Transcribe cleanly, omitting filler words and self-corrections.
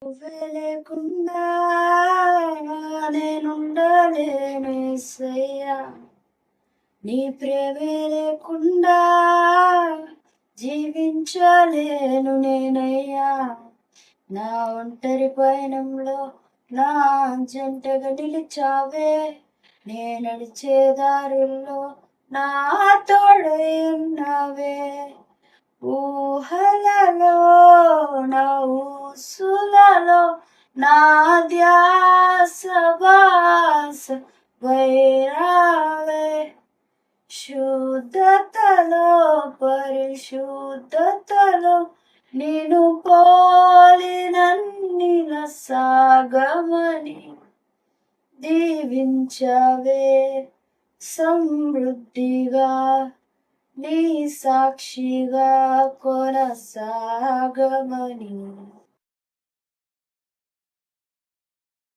నువ్వే లేకుండా నేనుండలేను యేసయ్యా, నీ ప్రేమే లేకుండా జీవించలేను నేనయ్యా. నా ఒంటరి పయనంలో నా జంటగా నిలిచావే, నే నడిచే దారుల్లో నా తోడై ఉన్నావే. ఊహలలో నా ఊసులలో నా ధ్యాస బాస వైరావే. శుద్ధతలో పరిశుద్ధతలో నేను పోలినన్నిల సాగమని దీవించవే. సమృద్ధిగా నీ సాక్షిగా కొనసాగమని